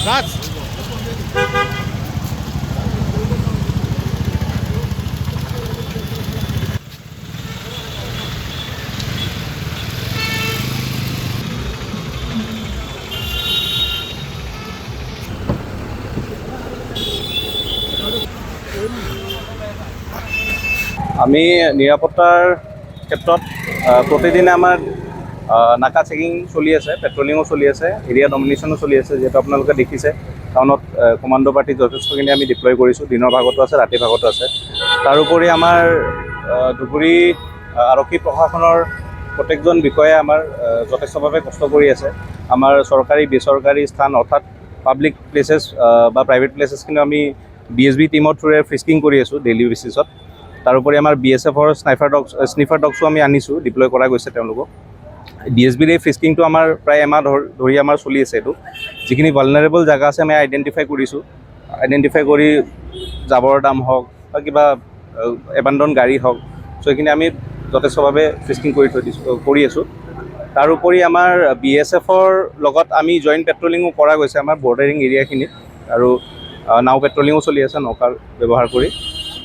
ৰাজ আমি নিৰাপত্তাৰ ক্ষেত্ৰত প্ৰতিদিনে আমাৰ নাকা চেকিং চলি আছে, পেট্ৰলিঙো চলি আছে, এৰিয়া ডমিনেশ্যনো চলি আছে। যিহেতু আপোনালোকে দেখিছে টাউনত কমাণ্ডো পাৰ্টি যথেষ্টখিনি আমি ডিপ্লয় কৰিছোঁ, দিনৰ ভাগতো আছে, ৰাতিৰ ভাগতো আছে। তাৰোপৰি আমাৰ ধুবুৰী আৰক্ষী প্ৰশাসনৰ প্ৰত্যেকজন বিষয়াই আমাৰ যথেষ্টভাৱে কষ্ট কৰি আছে। আমাৰ চৰকাৰী বেচৰকাৰী স্থান অৰ্থাৎ পাব্লিক প্লেচেছ বা প্ৰাইভেট প্লেচেছখিনি আমি BSB টিমৰ থ্ৰুৰে ফ্ৰিস্কিং কৰি আছোঁ ডেইলি বেচিছত। তাৰোপৰি আমাৰ BSFৰ স্নিফাৰ ডগছো আমি আনিছোঁ, ডিপ্লয় কৰা গৈছে তেওঁলোকক। BSBৰ এই ফ্ৰিস্কিংটো আমাৰ প্ৰায় এমাহ ধৰি আমাৰ চলি আছে। এইটো যিখিনি ভালনাৰেবল জেগা আছে আমি আইডেণ্টিফাই কৰিছোঁ। আইডেণ্টিফাই কৰি জাবৰৰ দাম হওক বা কিবা এবাণ্ডন গাড়ী হওক, চ' এইখিনি আমি যথেষ্টভাৱে ফ্ৰিস্কিং কৰি আছোঁ। তাৰোপৰি আমাৰ BSFৰ লগত আমি জইণ্ট পেট্ৰলিঙো কৰা গৈছে আমাৰ বৰ্ডাৰিং এৰিয়াখিনিত, আৰু নাও পেট্ৰলিঙো চলি আছে নৌকা ব্যৱহাৰ কৰি।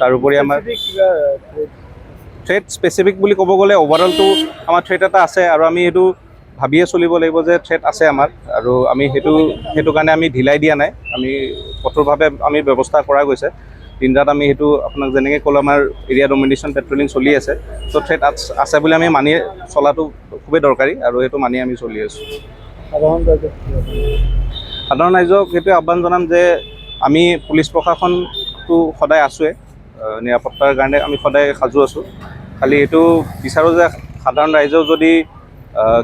তাৰোপৰি আমাৰ থ্ৰেট স্পেচিফিক বুলি ক'ব গ'লে অভাৰঅলটো আমাৰ থ্ৰেট এটা আছে, আৰু আমি সেইটো ভাবিয়ে চলিব লাগিব যে থ্ৰেট আছে আমাৰ, আৰু আমি সেইটো কাৰণে আমি ঢিলাই দিয়া নাই। আমি কঠোৰভাৱে আমি ব্যৱস্থা কৰা গৈছে। দিন ৰাত আমি সেইটো আপোনাক যেনেকৈ ক'লোঁ আমাৰ এৰিয়া ডমিনেশ্যন পেট্ৰলিং চলি আছে। ত' থ্ৰেট আছে বুলি আমি মানি চলাটো খুবেই দৰকাৰী, আৰু সেইটো মানি আমি চলি আছোঁ। সাধাৰণ ৰাইজক সেইটোৱে আহ্বান জনাম যে আমি পুলিচ প্ৰশাসনটো সদায় আছোঁৱে, নিৰাপত্তাৰ কাৰণে আমি সদায় সাজু আছোঁ। খালি এইটো বিচাৰোঁ যে সাধাৰণ ৰাইজেও যদি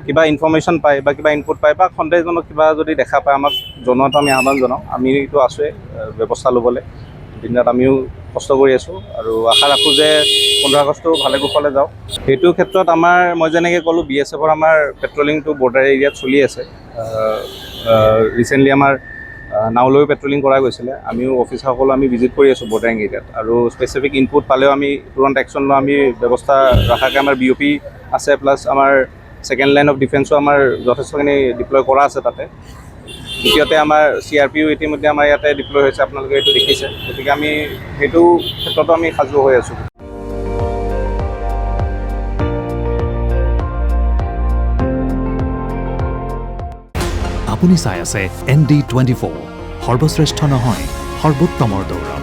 কিবা ইনফৰ্মেশ্যন পায় বা কিবা ইনপুট পায় বা সন্দেহজনক কিবা যদি দেখা পায় আমাক জনোৱাটো আমি আহ্বান জনাওঁ। আমিতো আছোঁৱে ব্যৱস্থা ল'বলৈ। দিনত আমিও কষ্ট কৰি আছোঁ, আৰু আশা ৰাখোঁ যে 15 আগষ্টটো ভালে কুশলে যাওক। সেইটো ক্ষেত্ৰত আমাৰ মই যেনেকৈ ক'লোঁ BSFৰ আমাৰ পেট্ৰলিংটো বৰ্ডাৰ এৰিয়াত চলি আছে। ৰিচেণ্টলি আমাৰ নাওলৈও পেট্ৰলিং কৰা গৈছিলে। আমিও অফিচাৰসকলো আমি ভিজিট কৰি আছোঁ বৰ্ডাৰিং এৰিয়াত, আৰু স্পেচিফিক ইনপুট পালেও আমি তুৰন্ত একশ্যন লোৱা আমি ব্যৱস্থা ৰখাকৈ আমাৰ BOP আছে, প্লাছ আমাৰ ছেকেণ্ড লাইন অফ ডিফেন্সো আমাৰ যথেষ্টখিনি ডিপ্লয় কৰা আছে তাতে। দ্বিতীয়তে আমাৰ CRPও ইতিমধ্যে আমাৰ ইয়াতে ডিপ্লয় হৈছে, আপোনালোকে এইটো দেখিছে। গতিকে আমি সেইটো ক্ষেত্ৰতো আমি সাজু হৈ আছোঁ। আপুনি চাই আছে ND24, সৰ্বশ্ৰেষ্ঠ নহয় সৰ্বোত্তমৰ দৌৰা।